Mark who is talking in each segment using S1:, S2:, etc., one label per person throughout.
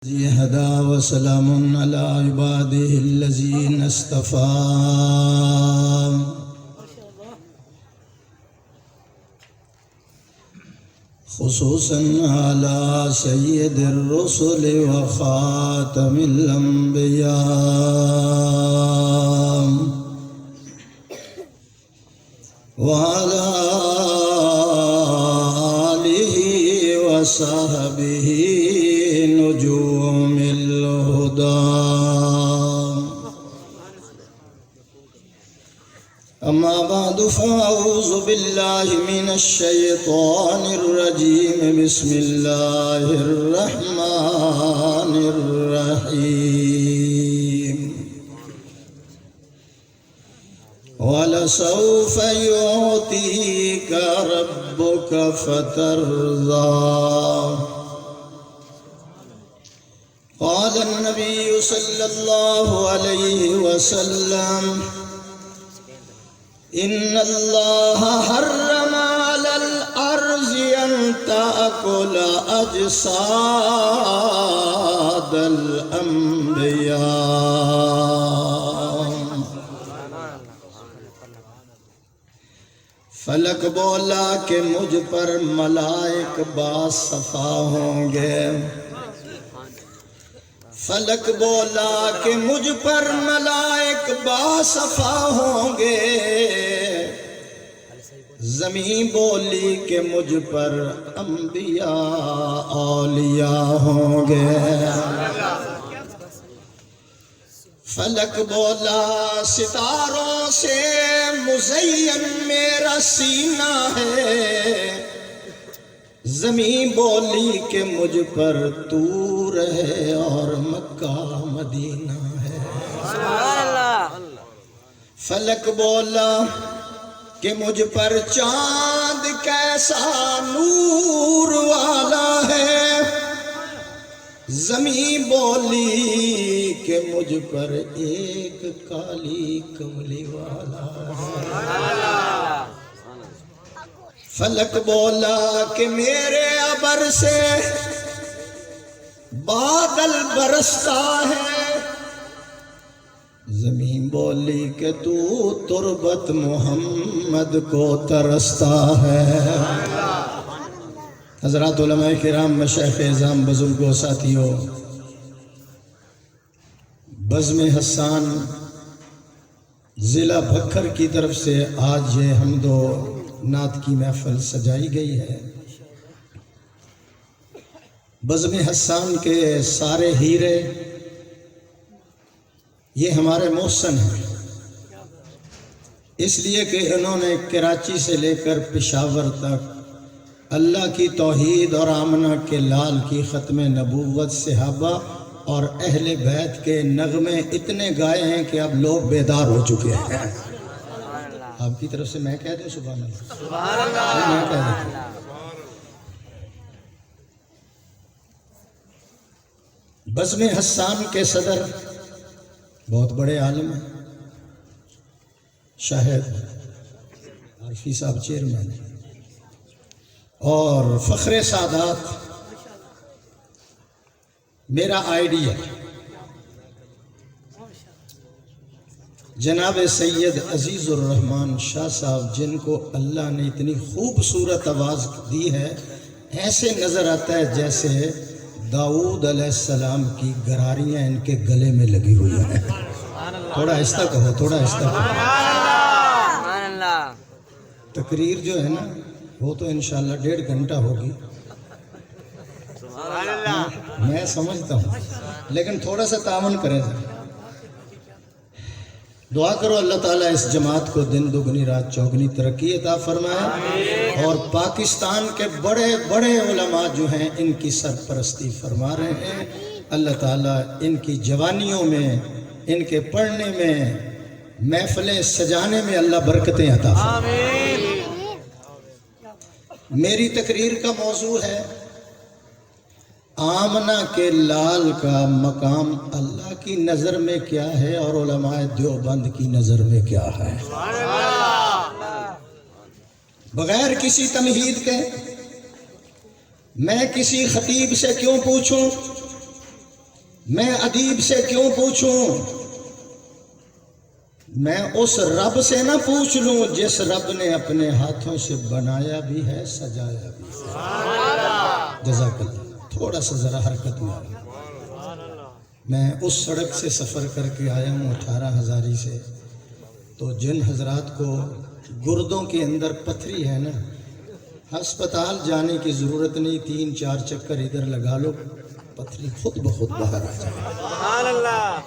S1: هدى وسلام على عباده الذين اصطفى خصوصا على سيد الرسل وخاتم الأنبياء وعلى آله وصحبه نجوم الهدى أما بعد فأعوذ بالله من الشيطان الرجيم بسم الله الرحمن الرحيم ولسوف يعطيك ربك فترضى قال النبي صلى الله عليه وسلم إن الله حرم على الأرض أن تأكل أجساد الأنبياء فلک بولا کہ مجھ پر ملائک باصفا ہوں گے فلک بولا کہ مجھ پر ملائک باصفا ہوں گے زمین بولی کہ مجھ پر انبیاء اولیاء ہوں گے فلک بولا ستاروں سے مزین میرا سینہ ہے زمین بولی کہ مجھ پر طور ہے اور مکہ مدینہ ہے فلک بولا کہ مجھ پر چاند کیسا نور والا ہے زمین بولی کہ مجھ پر ایک کالی کملی والا ہے فلک بولا کہ میرے ابر سے بادل برستا ہے زمین بولی کہ تو تربت محمد کو ترستا ہے حضرات علماء کرام مشائخ اعظام بزرگوں ساتھیوں بزم حسان ضلع بھکر کی طرف سے آج یہ حمد و نعت کی محفل سجائی گئی ہے بزم حسان کے سارے ہیرے یہ ہمارے محسن ہیں اس لیے کہ انہوں نے کراچی سے لے کر پشاور تک اللہ کی توحید اور آمنہ کے لال کی ختم نبوت صحابہ اور اہل بیت کے نغمے اتنے گائے ہیں کہ اب لوگ بیدار ہو چکے ہیں آپ کی طرف سے میں کہہ دوں سبحان اللہ سبحان اللہ میں کہہ دیتا ہوں بزم حسان کے صدر بہت بڑے عالم ہیں شاہد عارفی صاحب چیئرمین اور فخر سادات میرا آئیڈیا جناب سید عزیز الرحمن شاہ صاحب جن کو اللہ نے اتنی خوبصورت آواز دی ہے ایسے نظر آتا ہے جیسے داؤد علیہ السلام کی گراریاں ان کے گلے میں لگی ہوئی ہیں تھوڑا آہستہ کہو تھوڑا آہستہ کہو تقریر جو ہے نا وہ تو انشاءاللہ 1.5 گھنٹہ ہوگی میں سمجھتا ہوں لیکن تھوڑا سا تعاون کریں دعا کرو اللہ تعالیٰ اس جماعت کو دن دگنی رات چوگنی ترقی عطا فرمائے اور پاکستان کے بڑے بڑے علماء جو ہیں ان کی سرپرستی فرما رہے ہیں اللہ تعالیٰ ان کی جوانیوں میں ان کے پڑھنے میں محفلیں سجانے میں اللہ برکتیں عطا فرمائے میری تقریر کا موضوع ہے آمنہ کے لال کا مقام اللہ کی نظر میں کیا ہے اور علماء دیوبند کی نظر میں کیا ہے بغیر کسی تمہید کے میں کسی خطیب سے کیوں پوچھوں میں ادیب سے کیوں پوچھوں؟ میں اس رب سے نہ پوچھ لوں جس رب نے اپنے ہاتھوں سے بنایا بھی ہے، سجایا بھی ہے۔ جزاک اللہ۔ تھوڑا سا ذرا حرکت میں آیا۔ میں اس سڑک سے سفر کر کے آیا ہوں 18 ہزاری سے، تو جن حضرات کو گردوں کے اندر پتھری ہے نا، ہسپتال جانے کی ضرورت نہیں، 3-4 چکر ادھر لگا لو، پتھری خود بخود باہر آ جائے۔
S2: سبحان اللہ۔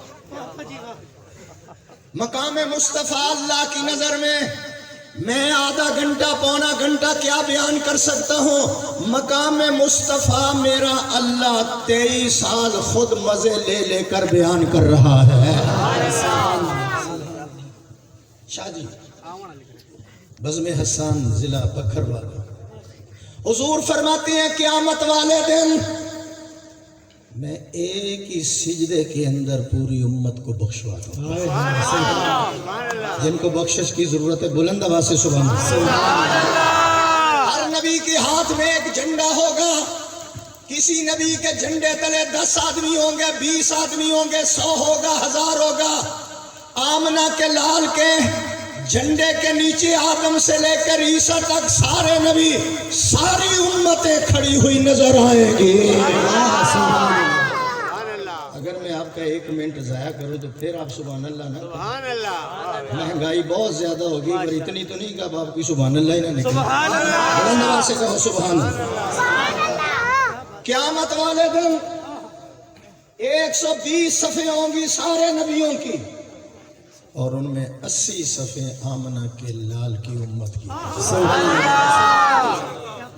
S1: مقام مصطفیٰ اللہ کی نظر میں آدھا گھنٹہ پونا گھنٹہ کیا بیان کر سکتا ہوں؟ مقام مصطفیٰ میرا اللہ 23 سال خود مزے لے لے کر بیان کر رہا ہے۔ شاہ جی بزم حسان ضلع بکھر والا حضور فرماتے ہیں قیامت والے دن میں ایک ہی سجدے کے اندر پوری امت کو بخشوا دوں۔ جن کو بخشش کی ضرورت ہے بلند آواز سے سبحان اللہ۔ ہر نبی کے ہاتھ میں ایک جھنڈا ہوگا، کسی نبی کے جھنڈے تلے 10 آدمی ہوں گے، 20 آدمی ہوں گے، 100 ہوگا، 1000 ہوگا۔ آمنہ کے لال کے جھنڈے کے نیچے آدم سے لے کر عیسیٰ تک سارے نبی، ساری امتیں کھڑی ہوئی نظر آئیں گی۔ اگر میں آپ کا 1 منٹ ضائع کروں تو پھر آپ سبحان اللہ نہ کریں۔ مہنگائی بہت زیادہ ہوگی، پر اتنی تو نہیں کہ اب آپ کی سبحان اللہ ہی نہ نکلے۔ بلند آواز سے کہو سبحان اللہ۔ قیامت والے دن 120 صفیں ہوں گی سارے نبیوں کی، اور ان میں 80 صفیں آمنہ کے لال کی امت کی۔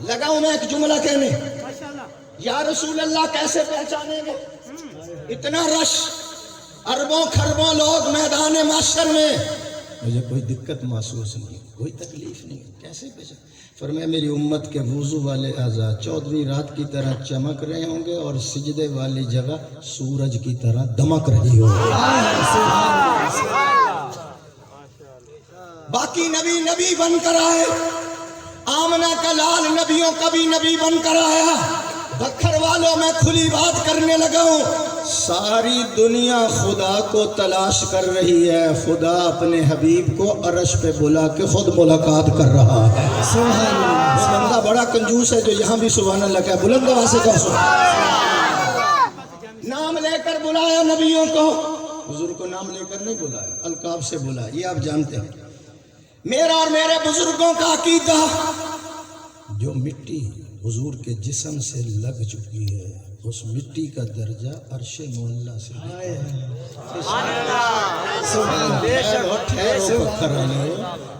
S1: لگاؤں میں ایک جملہ کہنے، یا رسول اللہ کیسے پہچانیں گے؟ اتنا رش، اربوں خربوں لوگ میدان محشر میں، مجھے کوئی دقت محسوس نہیں، کوئی تکلیف نہیں، کیسے پہچان؟ فرمایا میری امت کے وضو والے اعضاء 14ویں رات کی طرح چمک رہے ہوں گے، اور سجدے والی جگہ سورج کی طرح دمک رہی ہوگی۔ باقی نبی نبی بن کر آئے، آمنہ کا لال نبیوں کا بھی نبی بن کر آیا۔ بکھر والوں میں کھلی بات کرنے لگا ہوں، ساری دنیا خدا کو تلاش کر رہی ہے، خدا اپنے حبیب کو عرش پہ بلا کے خود ملاقات کر رہا ہے۔ وہ بندہ بڑا کنجوس ہے جو یہاں بھی سبحان اللہ کا بلند آواز سے کہو سبحان۔ نام لے کر بلایا نبیوں کو، حضور کو نام لے کر نہیں بلایا، القاب سے بلایا، یہ آپ جانتے ہیں۔ میرا اور میرے بزرگوں کا عقیدہ، جو مٹی حضور کے جسم سے لگ چکی ہے اس مٹی کا درجہ عرش معلیٰ سے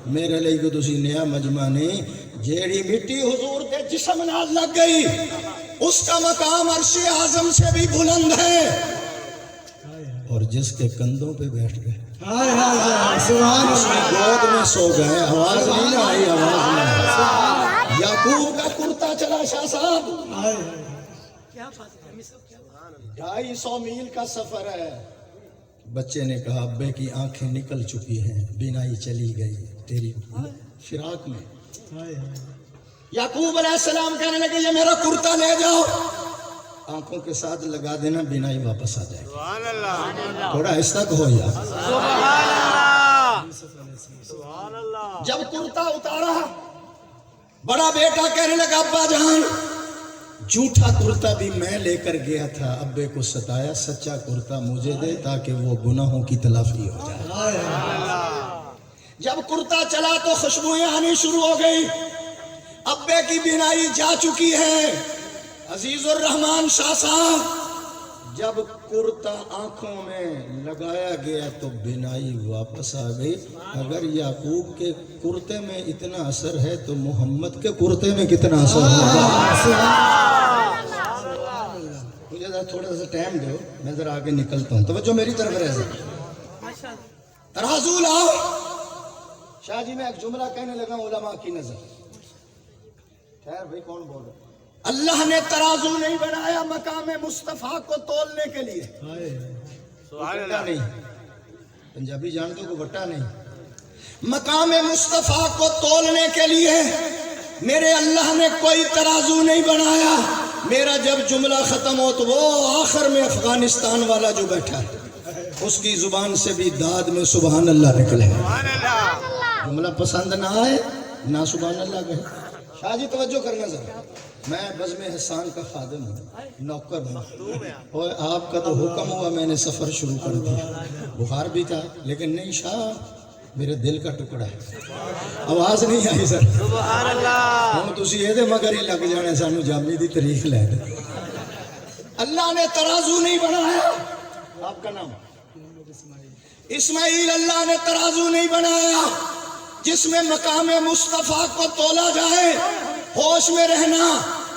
S1: میرے لئے کو تسی نیا مجمع نہیں، جیڑی مٹی حضور کے جسم نال لگ گئی اس کا مقام عرش اعظم سے بھی بلند ہے، اور جس کے کندھوں پہ بیٹھ گئے اس کی گود میں سو گئے، آواز نہیں نہ آئی، آواز نہیں آئی۔ یعقوب کا کرتا چلا شاہ صاحب، 250 میل کا سفر ہے۔ بچے نے کہا ابے کی آنکھیں نکل چکی ہیں، بینائی چلی گئی تیری فراق میں۔ یعقوب علیہ السلام کہنے لگے یہ میرا کرتا لے جاؤ، آنکھوں کے ساتھ لگا دینا، بینائی واپس آ جائے گی۔ تھوڑا آہستہ کہو یار۔ جب کرتا اتارا، بڑا بیٹا کہنے لگا ابا جان جھوٹا کرتا بھی میں لے کر گیا تھا، ابے کو ستایا، سچا کرتا مجھے دے تاکہ وہ گناہوں کی تلافی ہو جائے۔ جب کرتا چلا تو خوشبوئیں آنی شروع ہو گئی، ابے کی بینائی جا چکی ہے۔ عزیز الرحمان شاہ صاحب، جب کرتا آنکھوں میں لگایا گیا تو بینائی واپس آ گئی۔ اگر یعقوب کے کرتے میں اتنا اثر ہے تو محمد کے کرتے میں کتنا اثر ہوگا؟ مجھے تھوڑا سا ٹائم دو، میں ذرا آگے نکلتا ہوں، توجہ میری طرف رہ جائے۔ ترازو لاؤ۔ شاہ جی میں ایک جملہ کہنے لگا علماء کی نظر، خیر بھائی کون بول رہا؟ اللہ نے ترازو نہیں بنایا مقام مصطفیٰ کو تولنے کے لیے، وٹا نہیں، پنجابی جانتے کو وٹا نہیں، مقام مصطفیٰ کو تولنے کے لیے میرے اللہ نے کوئی ترازو نہیں بنایا۔ میرا جب جملہ ختم ہو تو وہ آخر میں افغانستان والا جو بیٹھا ہے اس کی زبان سے بھی داد میں سبحان اللہ نکلے. جملہ پسند نہ آئے نہ سبحان اللہ کہے. شاہ جی توجہ کرنا ذرا، میں بزم حسان کا خادم ہوں، نوکر ہوں، اور آپ کا تو حکم ہوا میں نے سفر شروع کر دیا. بخار بھی تھا لیکن نہیں شاہ میرے دل کا ٹکڑا ہے. آواز نہیں آئی سر.
S2: سبحان اللہ.
S1: ہم تسی یہ دے مگر ہی لگ جانے سانو جامی دی تاریخ لے دے. اللہ نے ترازو نہیں بنایا. آپ کا نام اسماعیل، اللہ نے ترازو نہیں بنایا جس میں مقام مصطفیٰ کو تولا جائے. ہوش میں رہنا،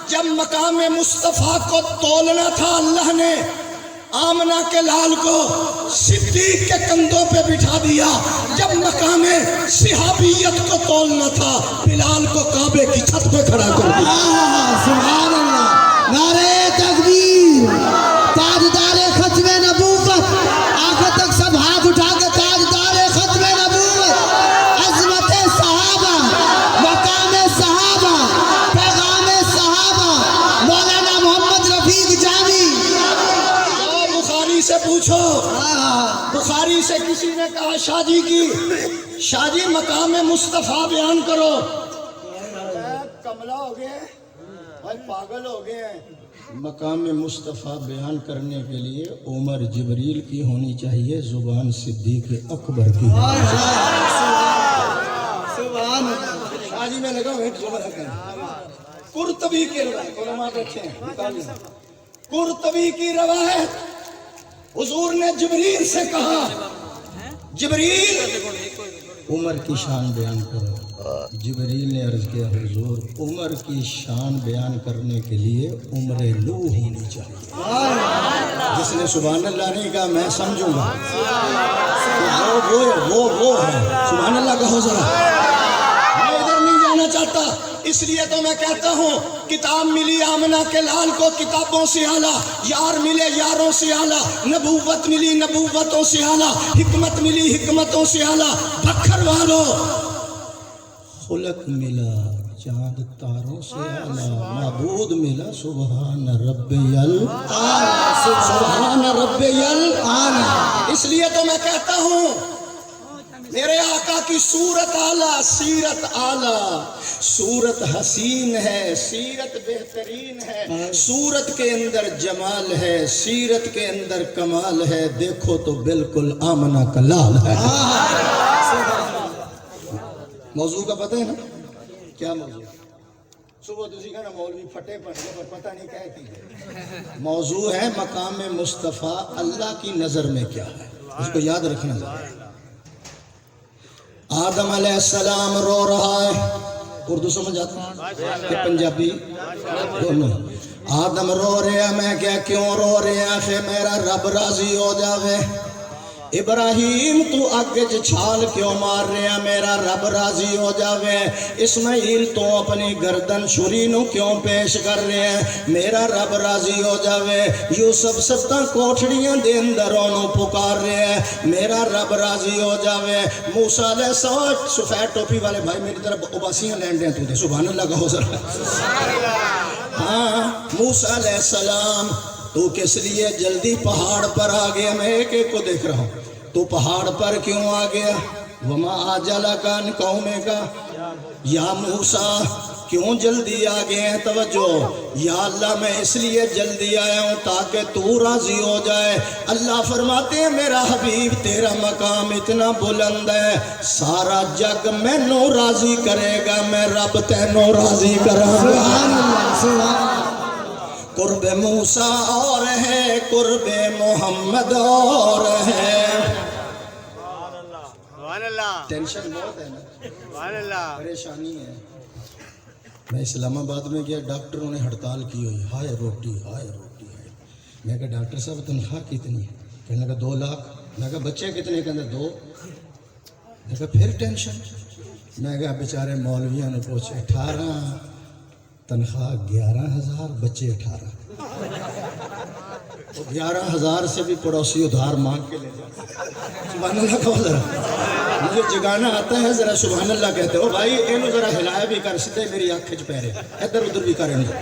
S1: جب مقام مصطفیٰ کو تولنا تھا اللہ نے آمنہ کے لال کو صدیق کے کندھوں پہ بٹھا دیا. جب مقام صحابیت کو تولنا تھا بلال کو کعبے کی چھت پہ کھڑا کر دیا.
S3: سبحان اللہ. نعرہ تکبیر. تاجدار ختم نبوت، آنکھوں تک سب ہاتھ اٹھا کے تاجدار ختم نبوت، عظمت صحابہ، مقام صحابہ، پیغام صحابہ، مولانا محمد رفیق جامی.
S1: بخاری سے پوچھو، بخاری سے کسی نے کہا شاہ جی کی شاہ جی مقام مصطفیٰ بیان کرو. کملا ہو گئے بھائی، پاگل ہو گئے ہیں. مقام مصطفیٰ بیان کرنے کے لیے عمر جبریل کی ہونی چاہیے، زبان صدیق اکبر کی. شاہ جی میں لگا قرطبی کی روایت، علماء بیٹھے ہیں، قرطبی کی روایت، حضور نے جبریل سے کہا جبریل عمر کی شان بیان کرو. جبریل نے عرض کیا حضور عمر کی شان بیان کرنے کے لیے عمر نوح ہونی چاہیے. جس نے سبحان اللہ نہیں کہا میں سمجھوں گا وہ ہے. سبحان اللہ کہو ذرا. میں ادھر نہیں جانا چاہتا، اس لیے تو میں کہتا ہوں کتاب ملی آمنہ کے لال کو کتابوں سے اعلیٰ، یار ملے یاروں سے اعلیٰ، نبوت ملی نبوتوں سے اعلیٰ، حکمت ملی حکمتوں سے اعلیٰ. بکھر والو خلق ملا چاند تاروں سے اعلیٰ، معبود ملا سبحان ربی سبحان ربی. اس لیے تو میں کہتا ہوں میرے آقا کی صورت اعلیٰ، سیرت اعلیٰ، صورت حسین ہے، سیرت بہترین ہے، صورت کے اندر جمال ہے، سیرت کے اندر کمال ہے. دیکھو تو بالکل آمنہ کا لال ہے. موضوع کا پتہ ہے نا کیا موضوع؟ صبح تسی کہنا مولوی پھٹے پڑھ گئے پر پتہ نہیں کیا کی. موضوع ہے مقام مصطفیٰ اللہ کی نظر میں کیا ہے. اس کو یاد رکھنا ضرور. آدم علیہ السلام رو رہا ہے، اردو سمجھ آتا ہے کہ پنجابی دونوں. آدم رو رہے ہیں، میں کیا کیوں رو رہے ہیں کہ میرا رب راضی ہو جاوے. ابراہیم تو اگ چھال کیوں مار رہے ہیں میرا رب راضی ہو جاوے. اسماعیل تو اپنی گردن چھری نو کیوں پیش کر رہے ہیں میرا رب راضی ہو جاوے. یوسف ستاں کوٹھڑیاں دے اندر انہوں پکار رہے ہیں میرا رب راضی ہو جاوے. موسیٰ علیہ السلام، سفید ٹوپی والے بھائی میری طرف اباسیاں لین دیں تو دے سبحان اللہ کہو ذرا. ہاں موسیٰ علیہ السلام تو کس لیے جلدی پہاڑ پر آ گیا؟ میں ایک ایک کو دیکھ رہا ہوں. تو پہاڑ پر کیوں آ گیا؟ وما آجلک عن قومک یا موسیٰ، کیوں جلدی آ گئے ہیں؟ توجہ، یا اللہ میں اس لیے جلدی آیا ہوں تاکہ تو راضی ہو جائے. اللہ فرماتے ہیں میرا حبیب تیرا مقام اتنا بلند ہے سارا جگ میں نو راضی کرے گا، میں رب تینوں راضی کراں گا. قرب موسیٰ اور ہے قرب محمد اور ہے. ٹینشن بہت ہے نا، پریشانی ہے. میں اسلام آباد میں گیا، ڈاکٹروں نے ہڑتال کی ہوئی، ہائے روٹی ہائے روٹی ہے. میں کہا ڈاکٹر صاحب تنخواہ کتنی ہے؟ کہنے لگا 2 لاکھ. میں کہا بچے کتنے؟ کہنے 2. میں کہا پھر ٹینشن. میں کہا بیچارے مولویوں نے پوچھے 18 تنخواہ 11,000 بچے 18. 11,000 سے بھی پڑوسی ادھار مانگ کے لے جاتے. سبحان اللہ کہو ذرا. مجھے جگانا آتا ہے ذرا سبحان اللہ کہتے ہو بھائی. اینو ذرا ہلایا بھی کر سکتے میری آنکھ کھچ پہ رہے ادھر ادھر بھی کریں گے.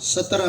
S1: 17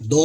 S1: 2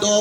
S1: 2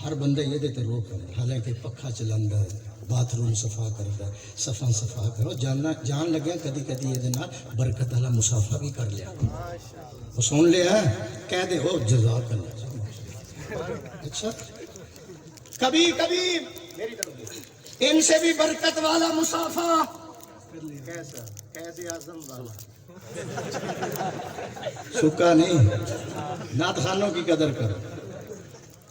S1: ہر بندہ یہ دیتے روک حالانکہ پکھا چلاندا ہے باتھ روم صفا کرتا ہے صفا کرو جان لگیا کدی کدی یہ برکت والا مسافہ بھی کر لیا وہ سن لیا کہہ دے ہو جزاک اللہ اچھا کبھی کبھی ان سے بھی برکت والا مسافہ کیسا قائد اعظم والا سکا نہیں نعت خانوں کی قدر کرو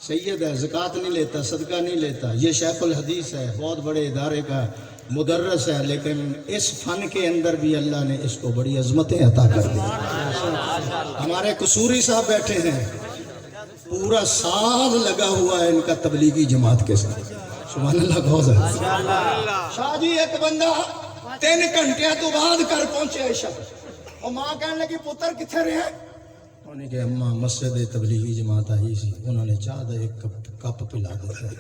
S1: سید ہے زکوٰۃ نہیں لیتا صدقہ نہیں لیتا یہ شیخ الحدیث ہے بہت بڑے ادارے کا مدرس ہے لیکن اس فن کے اندر بھی اللہ نے اس کو بڑی عظمتیں عطا کر دی ہمارے قصوری صاحب بیٹھے ہیں پورا سال لگا ہوا ہے ان کا تبلیغی جماعت کے ساتھ سبحان اللہ بہت ہے شاہ جی ایک بندہ 3 گھنٹے تو بعد کر پہنچے عشاء اور ماں کہنے لگی پتر کتنے رہے ہیں انہوں نے کہا اماں مسجد تبلیغی جماعت آئی سی انہوں نے چاہ دا ایک کپ پلا دیتا ہے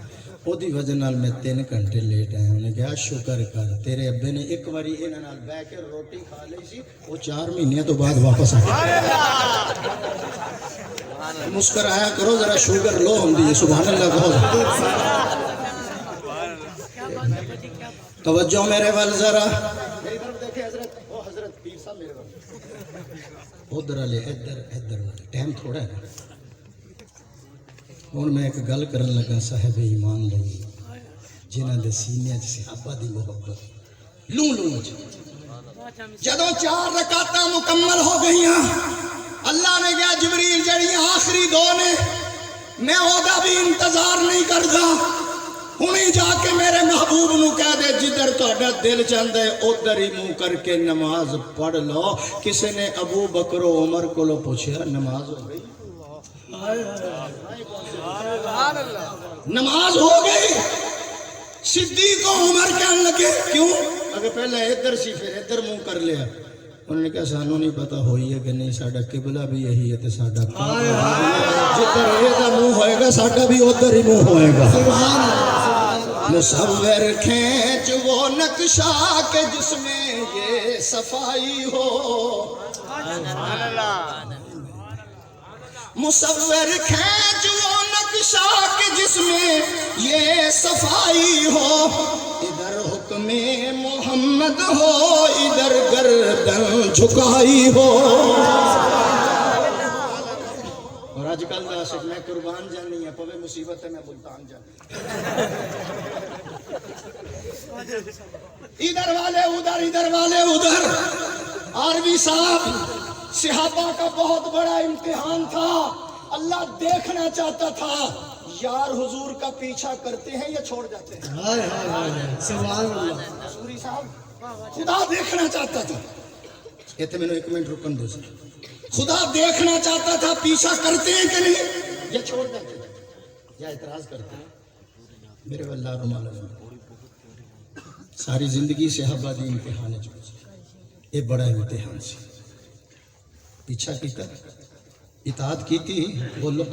S1: وہ دی وجہ نال میں 3 گھنٹے لیٹ آئے انہوں نے کہا شکر کر تیرے ابے نے ایک باری انہاں نال بیٹھ کے روٹی کھا لی سی وہ 4 مہینے تو بعد واپس آ گیا مسکرایا کرو ذرا شوگر لو ہوندی ہے سبحان اللہ بہت توجہ میرے وال ذرا میری طرف دیکھیں حضرت وہ حضرت پیر صاحب میرے وال ادھر والے ادھر والے ٹائم تھوڑا ہے ہوں میں ایک گل کرن لگا صاحب ایمان لئی جنہاں دے سینے وچ صحابہ دی محبت لوں جدوں 4 رکعتاں مکمل ہو گئیاں اللہ نے کہا جبریل جڑی آخری 2 نے میں اودا بھی انتظار نہیں کردا ہونی جا کے میرے محبوب نو کہہ دے جدھر تہاڈا دل چاہندا ہے ادھر ہی منہ کر کے نماز پڑھ لو کسی نے ابو بکر و عمر کو پوچھا نماز ہو گئی نماز ہو گئی صدیق و عمر کہنے لگے کیوں اگر پہلے ادھر سی پھر ادھر منہ کر لیا انہوں نے کہا سانوں نہیں پتا ہوئی ہے کہ نہیں ساڈا قبلہ بھی یہی ہے تے ساڈا جدھر یہ منہ ہوئے گا ساڈا بھی ادھر ہی منہ ہوئے گا مصور کھینچ وہ نقشہ کہ جس میں یہ صفائی ہو مصور کھینچ وہ نقشہ کہ جس میں یہ صفائی ہو ادھر حکم محمد ہو ادھر گردن جھکائی ہو اور آج کل عاشق میں قربان جانی ہے پوے مصیبت ہے میں ملتان جانی ادھر والے ادھر عربی صاحب صحابہ کا بہت بڑا امتحان تھا اللہ دیکھنا چاہتا تھا یار حضور کا پیچھا کرتے ہیں یا چھوڑ جاتے ہیں سبحان اللہ حضوری صاحب خدا دیکھنا چاہتا تھا یہ تو میں نے 1 منٹ رکن دو خدا دیکھنا چاہتا تھا پیچھا کرتے ہیں کہ نہیں یا چھوڑ جاتے ہیں یا اعتراض کرتے ہیں میرے واللہ رمال ساری زندگی صحابہ دی امتحان ہے یہ بڑا امتحان سی پیچھا کیتا اطاعت کی تھی بولو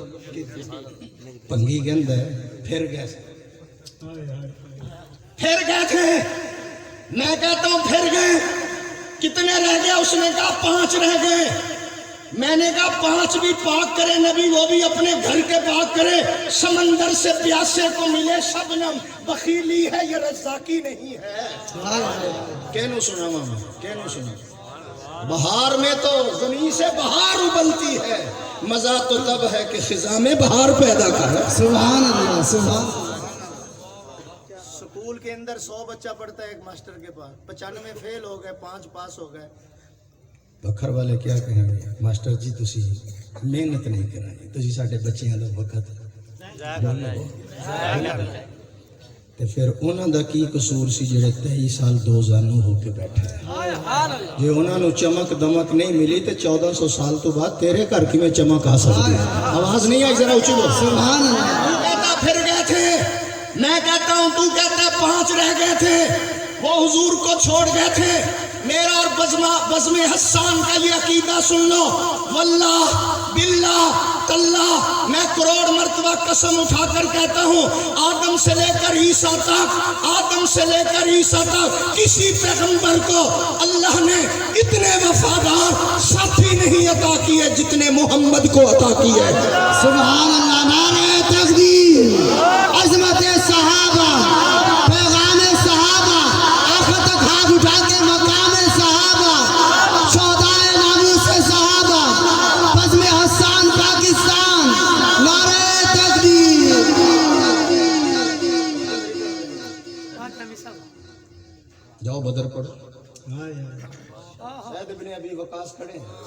S1: پنگی گند ہے پھر گئے تھے میں کہتا ہوں پھر گئے کتنے رہ گئے اس نے کہا 5 رہ گئے میں نے کہا 5 بھی پاک کرے نبی وہ بھی اپنے گھر کے پاک کرے سمندر سے پیاسے کو ملے شبنم بخیلی ہے یہ رزاقی نہیں ہے کہنو سنا ماما کہنو سنا بہار میں تو زمین سے بہار ابلتی ہے مزہ تو تب ہے کہ خزاں میں بہار پیدا کر
S3: سبحان اللہ سبحان
S1: سکول کے اندر 100 بچہ پڑھتا ہے ایک ماسٹر کے پاس 95 فیل ہو گئے 5 پاس ہو گئے بکھر والے کیا کہیں گے ماسٹر جی تسی محنت نہیں کرائیں تسی ساڈے بچیاں دا وقت تے پھر انہاں دا کی قصور سی جڑے 23 سال 2 زانو ہو کے بیٹھے جے انہاں نو چمک دمک نہیں ملی تے 1400 سال تو بعد تیرے گھر کی میں چمک آ سکتی ہے آواز نہیں آئی ذرا اونچی بول سبحان اللہ تو کہتا پھر گئے تھے میں کہتا ہوں تو کہتا 5 رہ گئے تھے وہ حضور کو چھوڑ گئے تھے میرا اور بزم حسان کا یہ عقیدہ سن لو واللہ باللہ تاللہ میں کروڑ مرتبہ قسم اٹھا کر کہتا ہوں آدم سے لے کر عیسیٰ تک کسی پیغمبر کو اللہ نے اتنے وفادار ساتھی نہیں عطا کیے جتنے محمد کو عطا کیے
S3: سبحان اللہ نعرہ تکبیر عظمت صحابہ پیغام صحابہ آنکھوں تک ہاتھ اٹھا کے مقام صحابہ شہدائے ناموس صحابہ بزم حسان پاکستان نعرہ تکبیر
S1: جاؤ بدر پڑھو سعد بن ابی وقاص کھڑے ہیں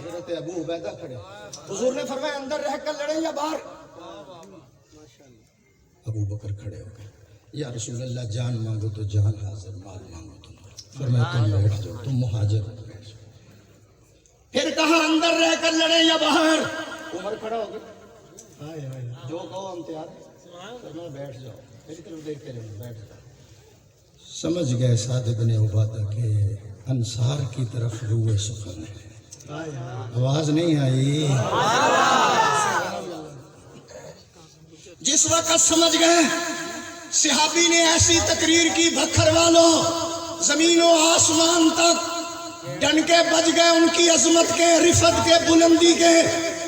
S1: حضرت ابو عبیدہ کھڑے ہیں حضور نے فرمایا اندر رہ کر لڑیں یا باہر ابو بکر کھڑے ہو گئے یا رسول اللہ جان مانگو تو جان حاضر مال مانگو تو مال فرمایا تم بیٹھ جاؤ تم مہاجر ہو بیٹھ جاؤ پھر کہا اندر رہ کر لڑیں یا باہر عمر کھڑا ہو گیا جو کہو ہم تیار ہیں فرمایا بیٹھ جاؤ میری طرف دیکھتے رہو بیٹھ جاؤ سمجھ گئے سعد بن عبادہ کے انصار کی طرف روح سخن ہے آواز نہیں آئی جس وقت سمجھ گئے صحابی نے ایسی تقریر کی بکھر والوں زمین و آسمان تک ڈنکے بج گئے ان کی عظمت کے رفت کے بلندی کے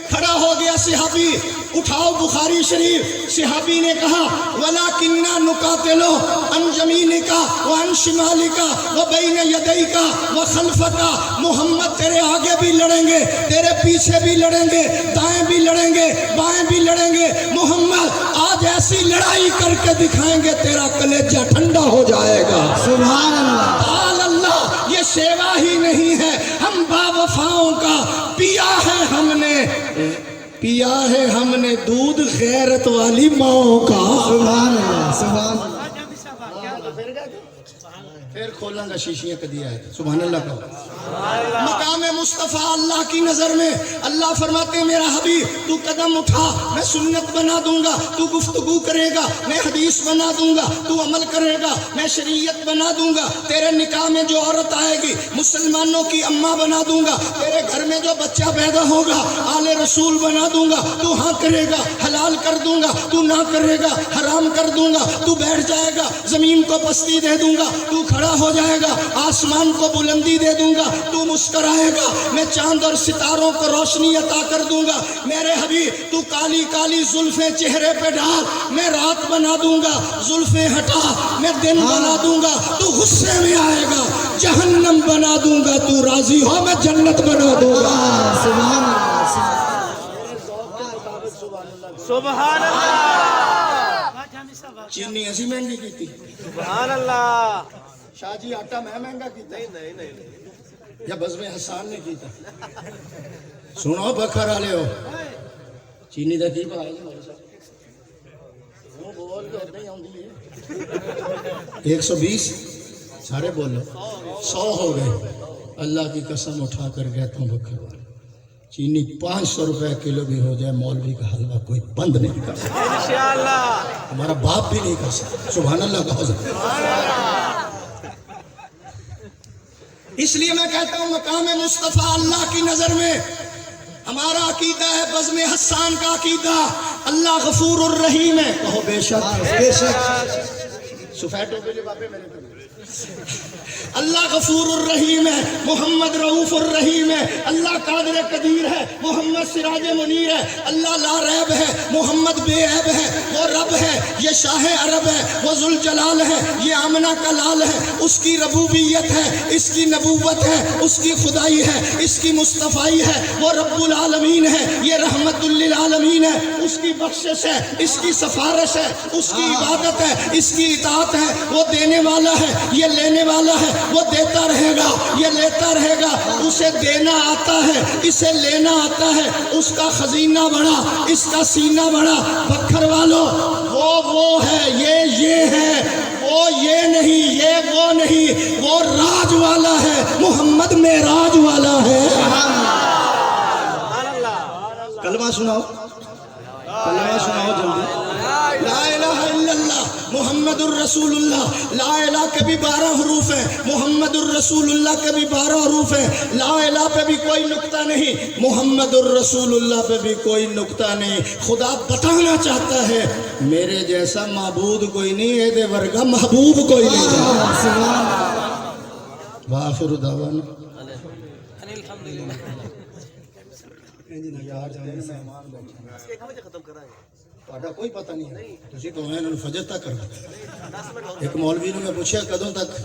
S1: کھڑا ہو گیا صحابی اٹھاؤ بخاری شریف صحابی نے کہا وَلَكِنَّا نُقَاتِلُ عَنْ يَمِينِكَ وَعَنْ شِمَالِكَ وَبَيْنَ يَدَيْكَ وَخَلْفَكَ محمد تیرے آگے بھی لڑیں گے تیرے پیچھے بھی لڑیں گے دائیں بھی لڑیں گے بائیں بھی لڑیں گے محمد آج ایسی لڑائی کر کے دکھائیں گے تیرا کلیجہ ٹھنڈا ہو جائے گا
S3: سبحان اللہ
S1: سبحان اللہ یہ سیوا ہی نہیں ہے ہم با وفاؤں کا پیا ہے ہم نے دودھ غیرت والی ماؤں کا
S3: سبحان اللہ سبحان اللہ
S1: پھر کھولاں گا شیشیاں کدی آئے سبحان اللہ کا مقام مصطفیٰ اللہ کی نظر میں اللہ فرماتے ہیں میرا حبیب تو قدم اٹھا میں سنت بنا دوں گا تو گفتگو کرے گا میں حدیث بنا دوں گا تو عمل کرے گا میں شریعت بنا دوں گا تیرے نکاح میں جو عورت آئے گی مسلمانوں کی اماں بنا دوں گا تیرے گھر میں جو بچہ پیدا ہوگا آل رسول بنا دوں گا تو ہاں کرے گا حلال کر دوں گا تو نہ کرے گا حرام کر دوں گا تو بیٹھ جائے گا زمین کو پستی دے دوں گا تو کھڑا ہو جائے گا آسمان کو بلندی دے دوں گا تو مسکرائے گا میں چاند اور ستاروں کو روشنی عطا کر دوں گا میرے حبیب تو کالی کالی زلفیں چہرے پہ ڈال میں رات بنا دوں گا زلفیں ہٹا میں دن بنا دوں گا تو غصے میں آئے گا جہنم بنا دوں گا تو راضی ہو میں جنت بنا دوں گا
S3: سبحان اللہ
S2: سبحان اللہ
S1: چینی ایسی مہنگی کی تھی
S2: سبحان اللہ
S1: شاہ جی آٹا میں مہنگا کیتا
S2: نہیں
S1: یا بزم حسان نے کیتا سنو بکھر آلے ہو چینی دا کی بھائی وہ بول کے نہیں آؤں دی 120 سارے بولو 100 ہو گئے اللہ کی قسم اٹھا کر کہتا ہوں بکھر والے چینی 500 روپے کلو بھی ہو جائے مولوی کا حلوہ کوئی بند نہیں کر سکتا
S2: انشاءاللہ
S1: ہمارا باپ بھی نہیں کر سکتا سبحان اللہ کہو سکتا اس لیے میں کہتا ہوں مقام مصطفیٰ اللہ کی نظر میں ہمارا عقیدہ ہے بزم حسان کا عقیدہ اللہ غفور الرحیم ہے کہو بے شک سفیٹو کے لیے باپے میرے پہ اللہ غفور الرحیم ہے محمد رؤوف الرحیم ہے اللہ قادر قدیر ہے محمد سراج منیر ہے اللہ لا ریب ہے محمد بے عیب ہے وہ رب ہے یہ شاہ عرب ہے وہ ذوالجلال ہے یہ آمنہ کا لال ہے اس کی ربوبیت ہے اس کی نبوت ہے اس کی خدائی ہے اس کی مصطفیٰ ہے وہ رب العالمین ہے یہ رحمت للعالمین ہے اس کی بخشش ہے اس کی سفارش ہے اس کی عبادت ہے اس کی اطاعت ہے وہ دینے والا ہے یہ لینے والا ہے وہ دیتا رہے گا یہ لیتا رہے گا اسے دینا آتا ہے اسے لینا آتا ہے اس کا خزینہ بڑا اس کا سینہ بڑا بکھر والوں وہ ہے یہ ہے وہ یہ نہیں یہ وہ نہیں وہ راج والا ہے محمد معراج والا ہے کلمہ سناؤ کلمہ سناؤ جلدی لا الہ الا اللہ محمد الرسول اللہ لا الہ کے بھی 12 حروف ہیں محمد الرسول اللہ کے بھی 12 حروف ہیں لا الہ پہ بھی کوئی نقطہ نہیں محمد الرسول اللہ پہ بھی کوئی نقطہ نہیں خدا بتانا چاہتا ہے میرے جیسا معبود کوئی نہیں ہے دے ورگا محبوب کوئی نہیں ہے وآخر دعوانا ਤੁਹਾਡਾ ਕੋਈ ਪਤਾ ਨਹੀਂ ਹੈ ਤੁਸੀਂ ਤਾਂ ਇਹਨਾਂ ਨੂੰ ਫਜਰ ਤੱਕ ਕਰੋ ਇੱਕ ਮੌਲਵੀ ਨੂੰ ਮੈਂ ਪੁੱਛਿਆ